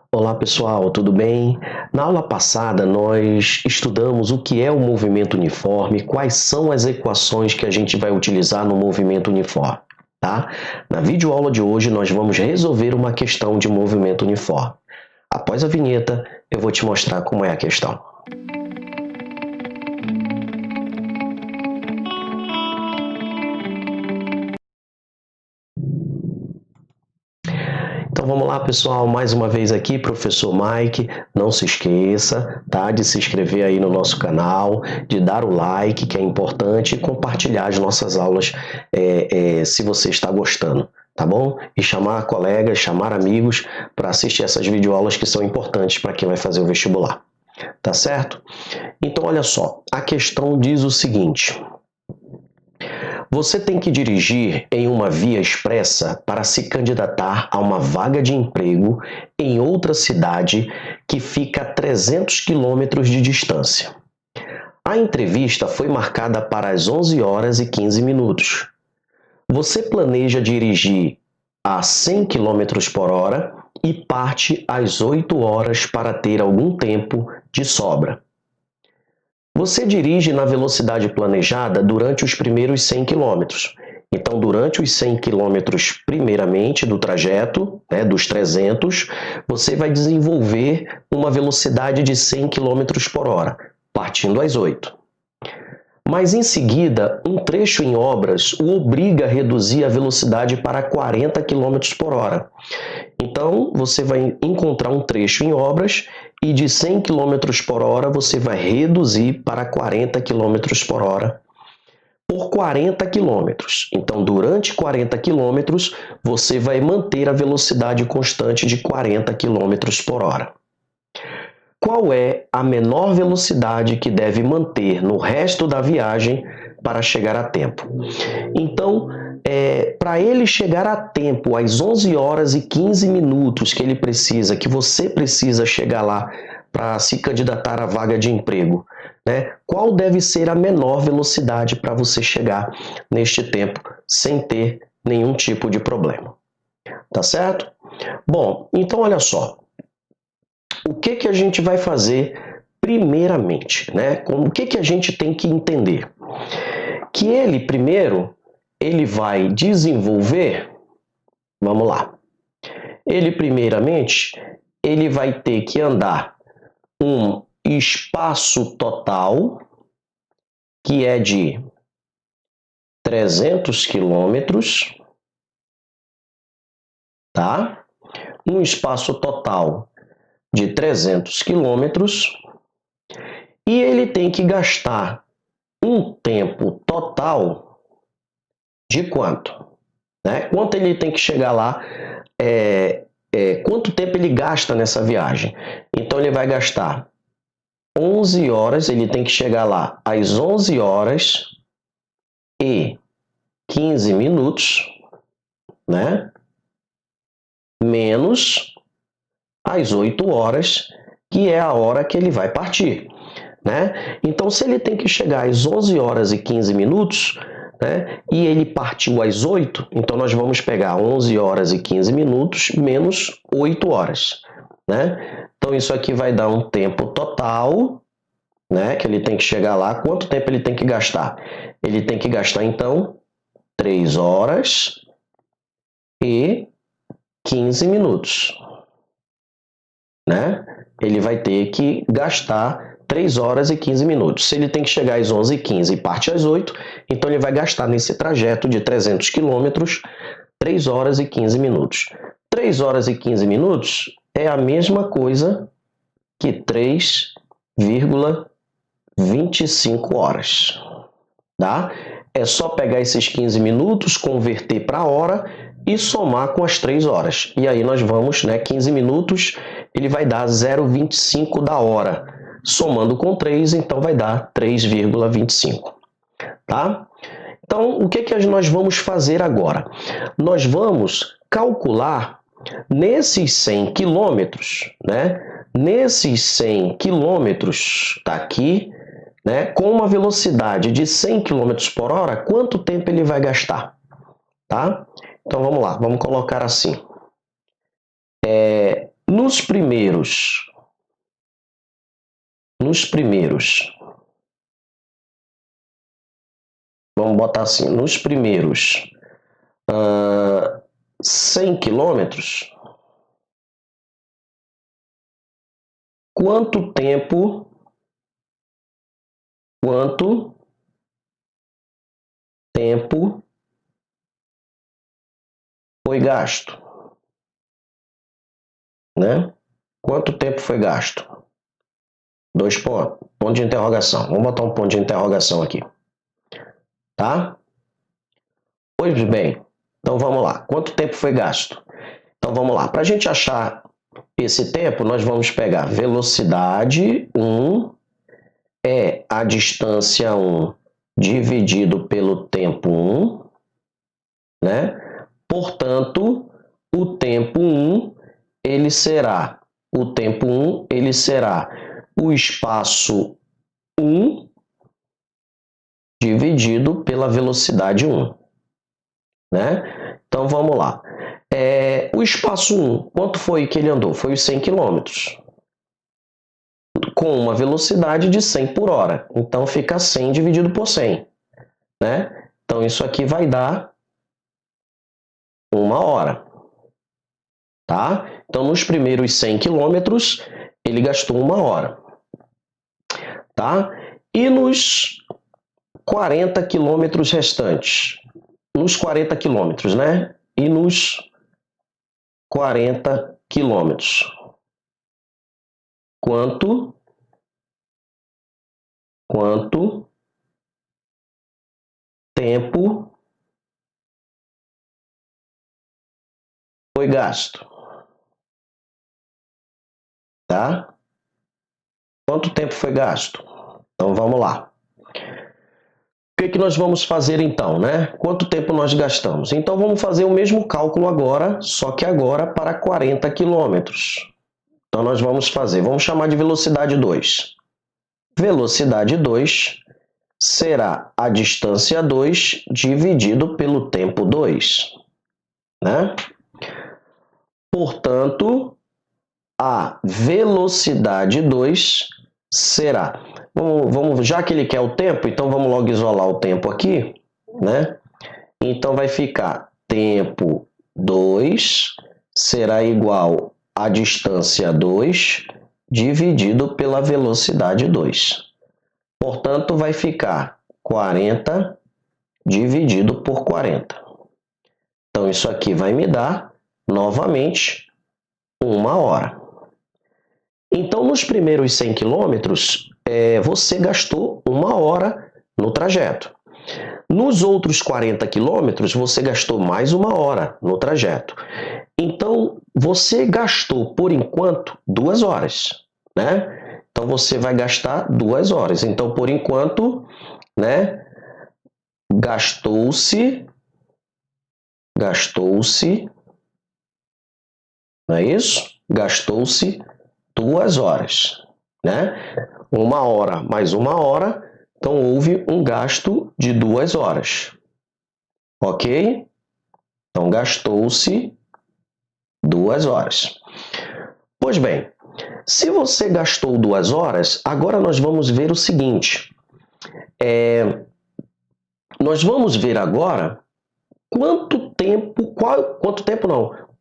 Olá pessoal, tudo bem? Na aula passada nós estudamos o que é o movimento uniforme, quais são as equações que a gente vai utilizar no movimento uniforme, tá? Na videoaula de hoje nós vamos resolver uma questão de movimento uniforme. Após a vinheta, eu vou te mostrar como é a questão. Então vamos lá, pessoal, mais uma vez aqui, professor Mike. Não se esqueça, tá, de se inscrever aí no nosso canal, de dar o like, que é importante, e compartilhar as nossas aulas se você está gostando, tá bom? E chamar colegas, chamar amigos para assistir essas videoaulas que são importantes para quem vai fazer o vestibular, tá certo? Então, olha só, a questão diz o seguinte: você tem que dirigir em uma via expressa para se candidatar a uma vaga de emprego em outra cidade que fica a 300 quilômetros de distância. A entrevista foi marcada para as 11 horas e 15 minutos. Você planeja dirigir a 100 km por hora e parte às 8 horas para ter algum tempo de sobra. Você dirige na velocidade planejada durante os primeiros 100 km. Então, durante os 100 km, primeiramente, do trajeto, dos 300, você vai desenvolver uma velocidade de 100 km por hora, partindo às 8. Mas, em seguida, um trecho em obras o obriga a reduzir a velocidade para 40 km por hora. Então, você vai encontrar um trecho em obras e de 100 km por hora você vai reduzir para 40 km por hora por 40 km. Então, durante 40 km, você vai manter a velocidade constante de 40 km por hora. Qual é a menor velocidade que deve manter no resto da viagem para chegar a tempo? Então, para ele chegar a tempo, às 11 horas e 15 minutos que você precisa chegar lá para se candidatar à vaga de emprego, qual deve ser a menor velocidade para você chegar neste tempo sem ter nenhum tipo de problema? Tá certo? Bom, então olha só. O que a gente vai fazer primeiramente, O que a gente tem que entender? Que ele primeiro, ele vai desenvolver, vamos lá. Ele primeiramente, ele vai ter que andar um espaço total que é de 300 quilômetros, tá? Um espaço total de 300 quilômetros e ele tem que gastar um tempo total de quanto? Quanto ele tem que chegar lá, quanto tempo ele gasta nessa viagem? Então ele vai gastar 11 horas, ele tem que chegar lá às 11 horas e 15 minutos, menos às 8 horas, que é a hora que ele vai partir. Então, se ele tem que chegar às 11 horas e 15 minutos, e ele partiu às 8, então nós vamos pegar 11 horas e 15 minutos menos 8 horas. Então, isso aqui vai dar um tempo total, que ele tem que chegar lá. Quanto tempo ele tem que gastar? Ele tem que gastar, então, 3 horas e 15 minutos. Ele vai ter que gastar 3 horas e 15 minutos. Se ele tem que chegar às 11h15 e parte às 8, então ele vai gastar nesse trajeto de 300 quilômetros 3 horas e 15 minutos. 3 horas e 15 minutos é a mesma coisa que 3,25 horas. Tá? É só pegar esses 15 minutos, converter para hora e somar com as 3 horas. E aí nós vamos, 15 minutos, ele vai dar 0,25 da hora. Somando com 3, então vai dar 3,25. Tá? Então, o que nós vamos fazer agora? Nós vamos calcular nesses 100 quilômetros, Nesses 100 quilômetros, tá aqui, com uma velocidade de 100 km por hora, quanto tempo ele vai gastar? Tá? Então, vamos lá, vamos colocar assim. Nos primeiros, vamos botar assim, nos primeiros 100 quilômetros, quanto tempo foi gasto, né? Quanto tempo foi gasto? 2 pontos, ponto de interrogação. Vamos botar um ponto de interrogação aqui, tá? Pois bem, então vamos lá. Quanto tempo foi gasto? Então vamos lá. Para a gente achar esse tempo, nós vamos pegar velocidade 1 é a distância 1 dividido pelo tempo 1, né? Portanto, o tempo 1 ele será o espaço 1 dividido pela velocidade 1, né? Então vamos lá. O espaço 1, quanto foi que ele andou? Foi os 100 km, com uma velocidade de 100 por hora. Então fica 100 dividido por 100, né? Então isso aqui vai dar 1 hora, tá? Então nos primeiros 100 km ele gastou 1 hora, tá? E nos 40 km restantes, nos 40 km, né? E nos 40 km, quanto tempo foi gasto, tá? Quanto tempo foi gasto? Então vamos lá. O que nós vamos fazer então, né? Quanto tempo nós gastamos? Então vamos fazer o mesmo cálculo agora, só que agora para 40 km. Então nós vamos chamar de velocidade 2. Velocidade 2 será a distância 2 dividido pelo tempo 2, né? Portanto, a velocidade 2 será... já que ele quer o tempo, então vamos logo isolar o tempo aqui, né? Então vai ficar tempo 2 será igual a distância 2 dividido pela velocidade 2. Portanto, vai ficar 40 dividido por 40. Então, isso aqui vai me dar, novamente, 1 hora. Então, nos primeiros 100 quilômetros, você gastou 1 hora no trajeto. Nos outros 40 quilômetros, você gastou mais 1 hora no trajeto. Então, você gastou, por enquanto, 2 horas, né? Então, você vai gastar 2 horas. Então, por enquanto, né? Gastou-se, não é isso? Gastou-se 2 horas, né? 1 hora mais 1 hora, então houve um gasto de 2 horas, ok? Então gastou-se 2 horas. Pois bem, se você gastou 2 horas, agora nós vamos ver o seguinte, nós vamos ver agora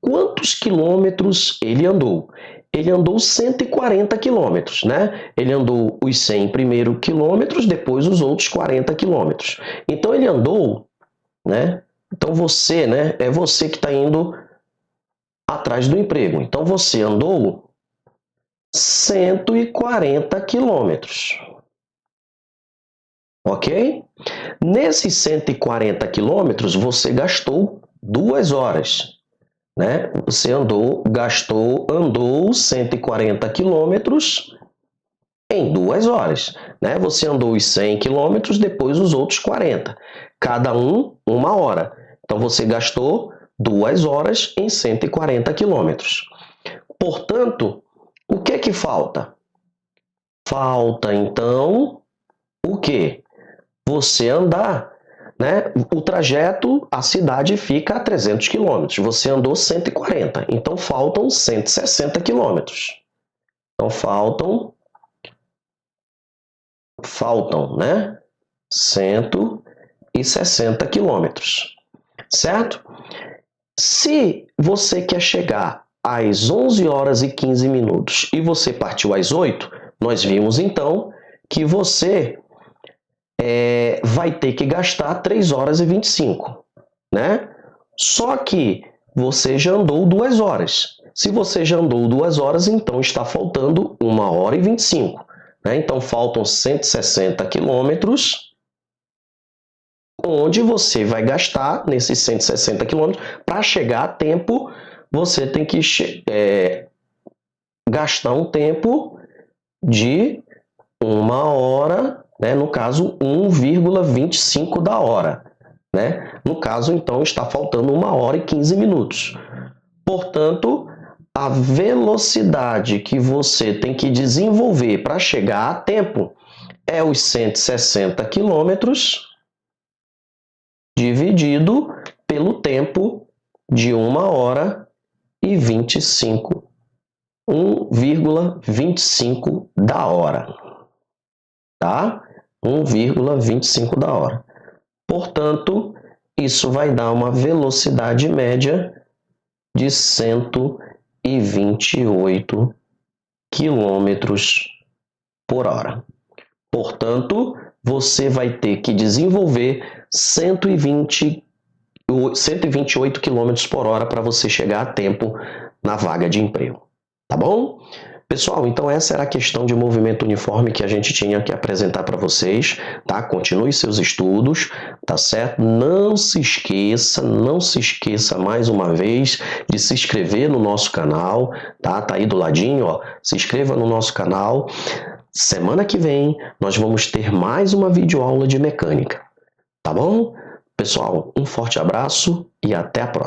quantos quilômetros ele andou. Ele andou 140 quilômetros, né? Ele andou os 100 primeiros quilômetros, depois os outros 40 quilômetros. Então, ele andou, né? Então, você, né? É você que está indo atrás do emprego. Então, você andou 140 quilômetros. Ok? Nesses 140 quilômetros, você gastou 2 horas. Né? Você andou 140 quilômetros em 2 horas. Né? Você andou os 100 quilômetros, depois os outros 40. Cada um, 1 hora. Então, você gastou 2 horas em 140 quilômetros. Portanto, o que é que falta? Falta, então, o quê? Você andar né? O trajeto, a cidade fica a 300 quilômetros. Você andou 140, então faltam 160 quilômetros. Então faltam, né? 160 quilômetros, certo? Se você quer chegar às 11 horas e 15 minutos e você partiu às 8, nós vimos então que você vai ter que gastar 3 horas e 25, né? Só que você já andou 2 horas. Se você já andou 2 horas, então está faltando 1 hora e 25. Né? Então faltam 160 quilômetros, onde você vai gastar nesses 160 quilômetros. Para chegar a tempo, você tem que gastar um tempo de 1 hora, né? No caso 1,25 da hora. Né? No caso, então, está faltando 1 hora e 15 minutos. Portanto, a velocidade que você tem que desenvolver para chegar a tempo é os 160 quilômetros dividido pelo tempo de 1 hora e 25. 1,25 da hora. Tá? 1,25 da hora. Portanto, isso vai dar uma velocidade média de 128 quilômetros por hora. Portanto, você vai ter que desenvolver 128 quilômetros por hora para você chegar a tempo na vaga de emprego. Tá bom? Pessoal, então essa era a questão de movimento uniforme que a gente tinha que apresentar para vocês, tá? Continue seus estudos, tá certo? Não se esqueça mais uma vez de se inscrever no nosso canal, tá? Tá aí do ladinho, ó. Se inscreva no nosso canal. Semana que vem nós vamos ter mais uma videoaula de mecânica, tá bom? Pessoal, um forte abraço e até a próxima.